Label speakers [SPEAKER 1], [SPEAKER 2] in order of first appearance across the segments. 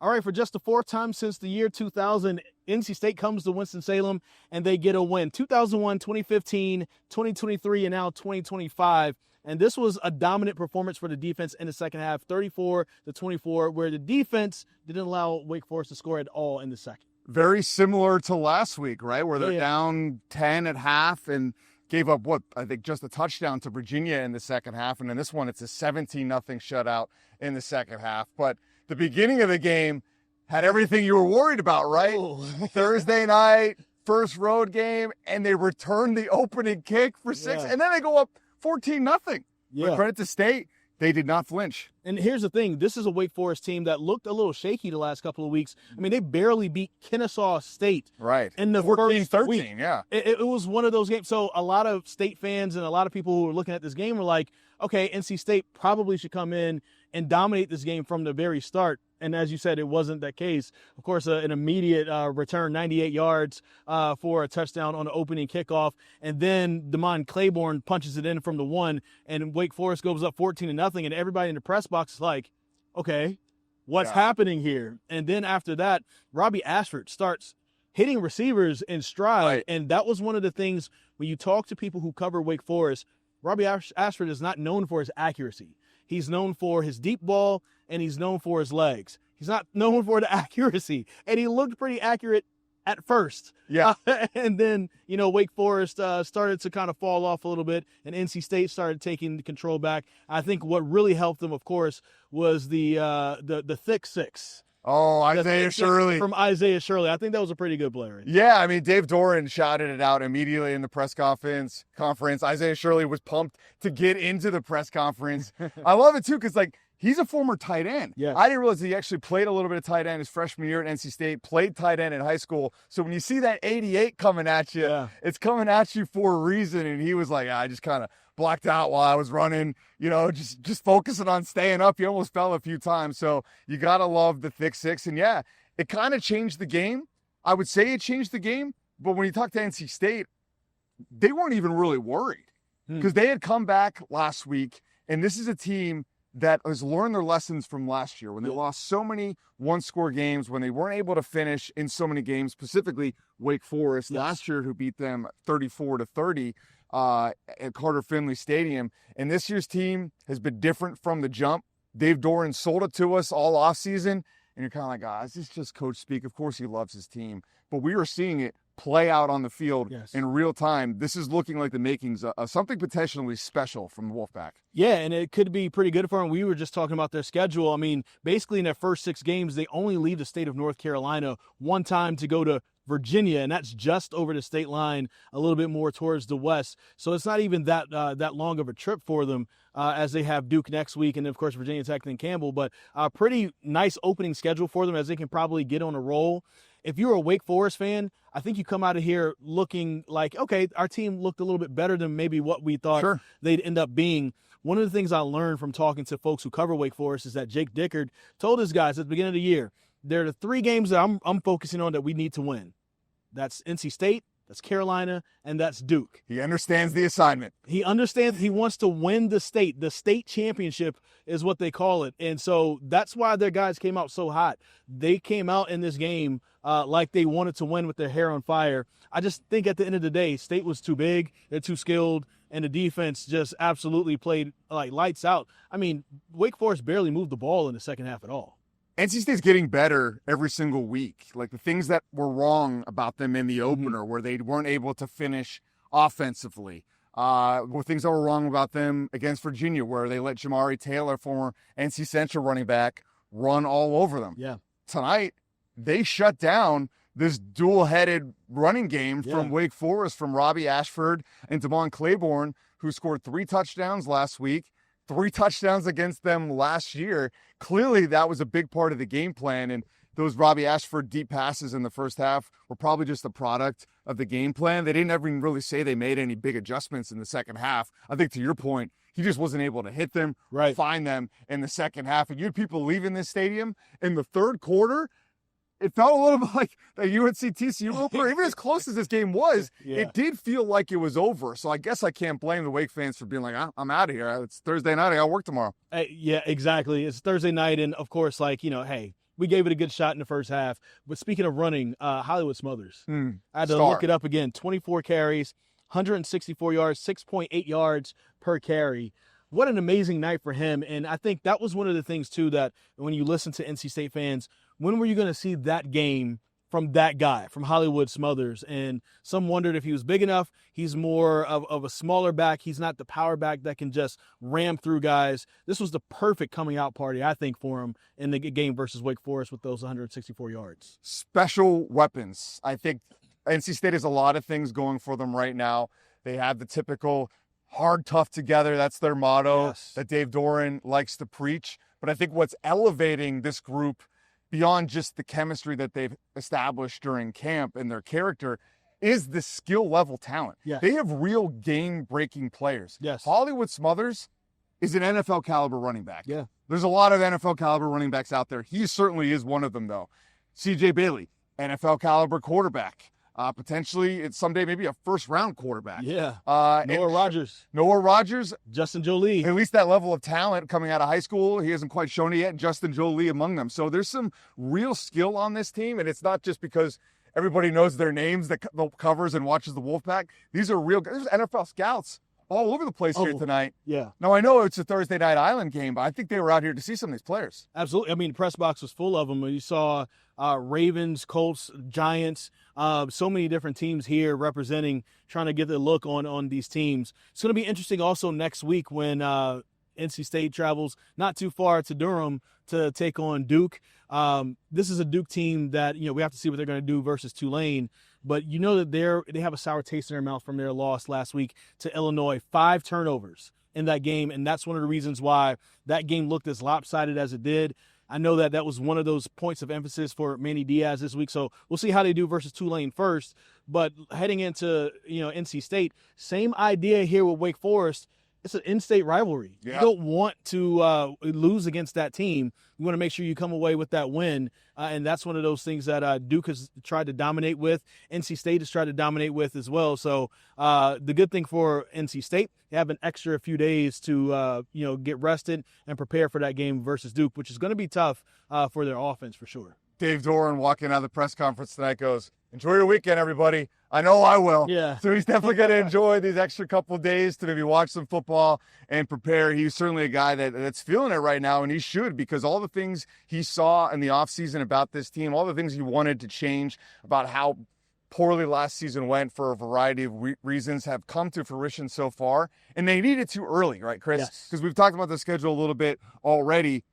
[SPEAKER 1] All right, for just the fourth time since the year 2000, NC State comes to Winston-Salem and they get a win. 2001, 2015, 2023, and now 2025. And this was a dominant performance for the defense in the second half, 34-24, where the defense didn't allow Wake Forest to score at all in the second.
[SPEAKER 2] Very similar to last week, right? Where they're down 10 at half and gave up, I think just a touchdown to Virginia in the second half. And in this one, it's a 17-0 shutout in the second half. But the beginning of the game had everything you were worried about, right? Thursday night, first road game, and they returned the opening kick for 6, and then they go up 14-0. But credit to State, they did not flinch.
[SPEAKER 1] And here's the thing. This is a Wake Forest team that looked a little shaky the last couple of weeks. I mean, they barely beat Kennesaw State.
[SPEAKER 2] Right.
[SPEAKER 1] In the
[SPEAKER 2] 14-13,
[SPEAKER 1] week.
[SPEAKER 2] yeah.
[SPEAKER 1] It was one of those games. So a lot of State fans and a lot of people who were looking at this game were like, okay, NC State probably should come in and dominate this game from the very start. And as you said, it wasn't that case. Of course, an immediate return, 98 yards for a touchdown on the opening kickoff. And then Damon Claiborne punches it in from the 1, and Wake Forest goes up 14-0. And everybody in the press box is like, okay, what's happening here? And then after that, Robbie Ashford starts hitting receivers in stride.
[SPEAKER 2] Right.
[SPEAKER 1] And that was one of the things when you talk to people who cover Wake Forest, Robbie Ashford is not known for his accuracy. He's known for his deep ball, and he's known for his legs. He's not known for the accuracy. And he looked pretty accurate at first.
[SPEAKER 2] Yeah.
[SPEAKER 1] And then, Wake Forest started to kind of fall off a little bit, and NC State started taking the control back. I think what really helped them, of course, was the thick six.
[SPEAKER 2] Oh, Isaiah Shirley.
[SPEAKER 1] From Isaiah Shirley. I think that was a pretty good player.
[SPEAKER 2] Yeah, I mean, Dave Doran shouted it out immediately in the press conference. Isaiah Shirley was pumped to get into the press conference. I love it, too, because, he's a former tight end.
[SPEAKER 1] Yeah.
[SPEAKER 2] I didn't realize he actually played a little bit of tight end his freshman year at NC State, played tight end in high school. So when you see that 88 coming at you, it's coming at you for a reason. And he was like, I just kind of blacked out while I was running, just focusing on staying up. He almost fell a few times. So you got to love the thick six. And yeah, it kind of changed the game. I would say it changed the game. But when you talk to NC State, they weren't even really worried because they had come back last week. And this is a team that has learned their lessons from last year when they lost so many one-score games, when they weren't able to finish in so many games, specifically Wake Forest last year, who beat them 34-30 at Carter Finley Stadium. And this year's team has been different from the jump. Dave Doran sold it to us all offseason, and you're kind of like, this is just coach speak. Of course he loves his team. But we are seeing it play out on the field in real time. This is looking like the makings of something potentially special from the Wolfpack.
[SPEAKER 1] Yeah, and it could be pretty good for them. We were just talking about their schedule. I mean, basically in their first 6 games, they only leave the state of North Carolina one time to go to Virginia, and that's just over the state line, a little bit more towards the west. So it's not even that long of a trip for them as they have Duke next week, and of course Virginia Tech and Campbell. But a pretty nice opening schedule for them as they can probably get on a roll. If you're a Wake Forest fan, I think you come out of here looking like, okay, our team looked a little bit better than maybe what we thought they'd end up being. One of the things I learned from talking to folks who cover Wake Forest is that Jake Dickard told his guys at the beginning of the year, there are the 3 games that I'm focusing on that we need to win. That's NC State, that's Carolina, and that's Duke.
[SPEAKER 2] He understands the assignment.
[SPEAKER 1] He understands he wants to win the state. The state championship is what they call it. And so that's why their guys came out so hot. They came out in this game like they wanted to win with their hair on fire. I just think at the end of the day, State was too big, they're too skilled, and the defense just absolutely played like lights out. I mean, Wake Forest barely moved the ball in the second half at all.
[SPEAKER 2] NC State's getting better every single week. Like the things that were wrong about them in the opener where they weren't able to finish offensively, were things that were wrong about them against Virginia where they let Jamari Taylor, former NC Central running back, run all over them.
[SPEAKER 1] Yeah.
[SPEAKER 2] Tonight, they shut down this dual-headed running game from Wake Forest, from Robbie Ashford and Damon Claiborne, who scored 3 touchdowns last week, 3 touchdowns against them last year. Clearly, that was a big part of the game plan, and those Robbie Ashford deep passes in the first half were probably just a product of the game plan. They didn't ever really say they made any big adjustments in the second half. I think to your point, he just wasn't able to hit them, find them in the second half. And you had people leaving this stadium in the third quarter. It felt a little bit like the UNC-TCU opener. Even as close as this game was, it did feel like it was over. So I guess I can't blame the Wake fans for being like, I'm out of here. It's Thursday night. I got to work tomorrow.
[SPEAKER 1] Yeah, exactly. It's Thursday night. And, of course, hey, we gave it a good shot in the first half. But speaking of running, Hollywood Smothers. I had to
[SPEAKER 2] Star.
[SPEAKER 1] look it up again. 24 carries, 164 yards, 6.8 yards per carry. What an amazing night for him. And I think that was one of the things, too, that when you listen to NC State fans, when were you going to see that game from that guy, from Hollywood Smothers? And some wondered if he was big enough. He's more of a smaller back. He's not the power back that can just ram through guys. This was the perfect coming out party, I think, for him in the game versus Wake Forest with those 164 yards.
[SPEAKER 2] Special weapons. I think NC State has a lot of things going for them right now. They have the typical hard, tough together. That's their motto that Dave Doran likes to preach. But I think what's elevating this group beyond just the chemistry that they've established during camp and their character is the skill level talent. They have real game-breaking players. Hollywood Smothers is an NFL caliber running back. There's a lot of NFL caliber running backs out there. He certainly is one of them, though. C.J. Bailey, NFL caliber quarterback. Potentially, it's someday maybe a first-round quarterback.
[SPEAKER 1] Noah Rogers. Justin Jolie.
[SPEAKER 2] At least that level of talent coming out of high school, he hasn't quite shown it yet. Justin Jolie among them. So there's some real skill on this team, and it's not just because everybody knows their names that covers and watches the Wolfpack. These are real guys. There's NFL scouts all over the place here tonight. Now, I know it's a Thursday Night Island game, but I think they were out here to see some of these players.
[SPEAKER 1] Absolutely. I mean, the press box was full of them. You saw Ravens, Colts, Giants, so many different teams here representing, trying to get the look on these teams. It's going to be interesting also next week when NC State travels not too far to Durham to take on Duke. This is a Duke team that, we have to see what they're going to do versus Tulane. But you know that they have a sour taste in their mouth from their loss last week to Illinois. 5 turnovers in that game, and that's one of the reasons why that game looked as lopsided as it did. I know that was one of those points of emphasis for Manny Diaz this week, so we'll see how they do versus Tulane first. But heading into NC State, same idea here with Wake Forest. It's an in-state rivalry. You don't want to lose against that team. You want to make sure you come away with that win, and that's one of those things that Duke has tried to dominate with. NC State has tried to dominate with as well. So the good thing for NC State, they have an extra few days to get rested and prepare for that game versus Duke, which is going to be tough for their offense for sure.
[SPEAKER 2] Dave Doran walking out of the press conference tonight goes, "Enjoy your weekend, everybody." I know I will. So he's definitely going to enjoy these extra couple of days to maybe watch some football and prepare. He's certainly a guy that's feeling it right now, and he should, because all the things he saw in the offseason about this team, all the things he wanted to change about how poorly last season went for a variety of reasons have come to fruition so far. And they needed to early, right, Chris? Because we've talked about the schedule a little bit already.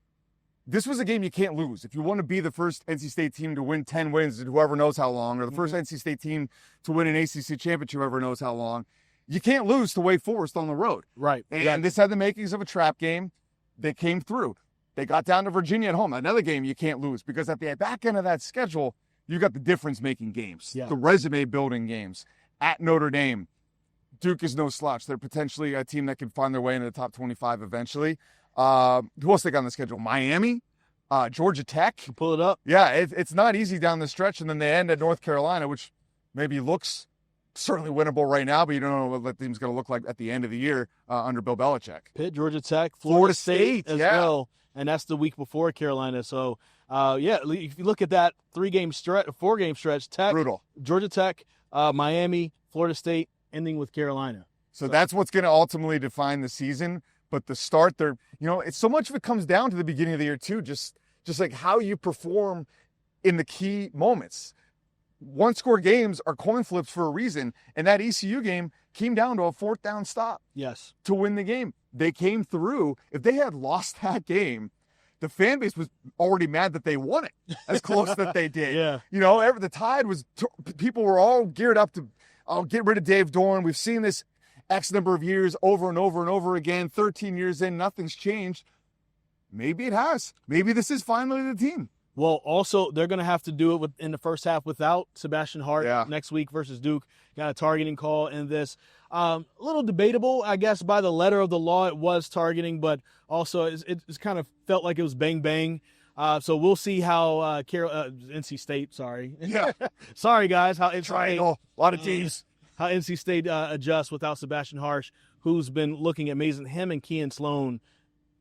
[SPEAKER 2] This was a game you can't lose. If you want to be the first NC State team to win 10 wins in whoever knows how long, or the first NC State team to win an ACC championship whoever knows how long, you can't lose to Wake Forest on the road. And this had the makings of a trap game. They came through. They got down to Virginia at home. Another game you can't lose, because at the back end of that schedule, you got the difference-making games, the resume-building games. At Notre Dame, Duke is no slouch. They're potentially a team that can find their way into the top 25 eventually. Who else they got on the schedule? Miami, Georgia Tech.
[SPEAKER 1] Pull it up.
[SPEAKER 2] Yeah, it's not easy down the stretch, and then they end at North Carolina, which maybe looks certainly winnable right now, but you don't know what that team's going to look like at the end of the year under Bill Belichick.
[SPEAKER 1] Pitt, Georgia Tech, Florida State as well, and that's the week before Carolina. So, if you look at that 4-game stretch, Tech, brutal. Georgia Tech, Miami, Florida State, ending with Carolina.
[SPEAKER 2] So that's what's going to ultimately define the season. But the start there, it's so much of it comes down to the beginning of the year too, just like how you perform in the key moments. One-score games are coin flips for a reason, and that ECU game came down to a 4th down stop. To win the game. They came through. If they had lost that game, the fan base was already mad that they won it as close that they did. The Tide was, people were all geared up to, get rid of Dave Doran. We've seen this X number of years over and over and over again. 13 years in, nothing's changed. Maybe it has. Maybe this is finally the team.
[SPEAKER 1] Well, also, they're going to have to do it in the first half without Sebastian Hart next week versus Duke. Got a targeting call in this. A little debatable, I guess, by the letter of the law. It was targeting, but also it's kind of felt like it was bang-bang. So we'll see how NC State, sorry. Sorry, guys. How
[SPEAKER 2] Triangle. A lot of teams.
[SPEAKER 1] How NC State adjusts without Sebastian Harsh, who's been looking amazing. Him and Kean Sloan,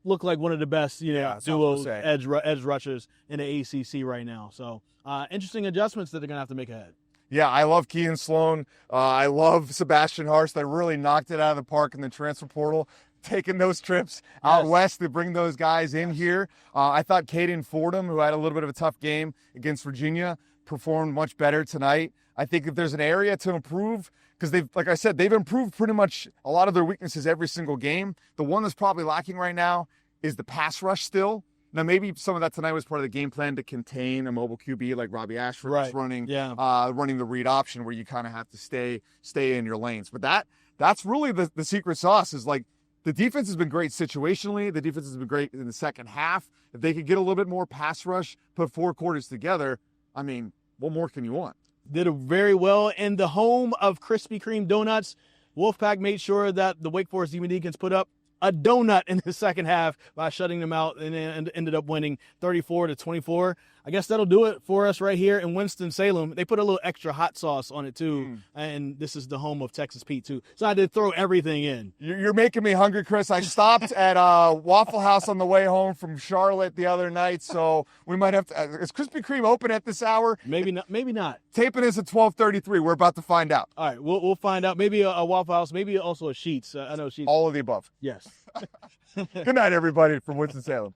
[SPEAKER 1] look like one of the best, duo
[SPEAKER 2] say.
[SPEAKER 1] edge rushers in the ACC right now. So interesting adjustments that they're going to have to make ahead.
[SPEAKER 2] Yeah, I love Kean Sloan. I love Sebastian Harsh. They really knocked it out of the park in the transfer portal, taking those trips out west to bring those guys in here. I thought Caden Fordham, who had a little bit of a tough game against Virginia, performed much better tonight. I think if there's an area to improve, because like I said, they've improved pretty much a lot of their weaknesses every single game. The one that's probably lacking right now is the pass rush still. Now, maybe some of that tonight was part of the game plan to contain a mobile QB like Robbie Ashford was running, running the read option where you kind of have to stay in your lanes. But that's really the secret sauce is like the defense has been great situationally. The defense has been great in the second half. If they could get a little bit more pass rush, put 4 quarters together, I mean, what more can you want?
[SPEAKER 1] Did it very well in the home of Krispy Kreme donuts. Wolfpack made sure that the Wake Forest Demon Deacons put up a donut in the second half by shutting them out and ended up winning 34-24. I guess that'll do it for us right here in Winston-Salem. They put a little extra hot sauce on it too, and this is the home of Texas Pete too. So I did throw everything in.
[SPEAKER 2] You're making me hungry, Chris. I stopped at Waffle House on the way home from Charlotte the other night, so we might have to. Is Krispy Kreme open at this hour?
[SPEAKER 1] Maybe not. Maybe not.
[SPEAKER 2] Taping is at 12:33. We're about to find out.
[SPEAKER 1] All right, we'll find out. Maybe a Waffle House. Maybe also a Sheetz. I know Sheetz.
[SPEAKER 2] All of the above.
[SPEAKER 1] Yes.
[SPEAKER 2] Good night, everybody from Winston-Salem.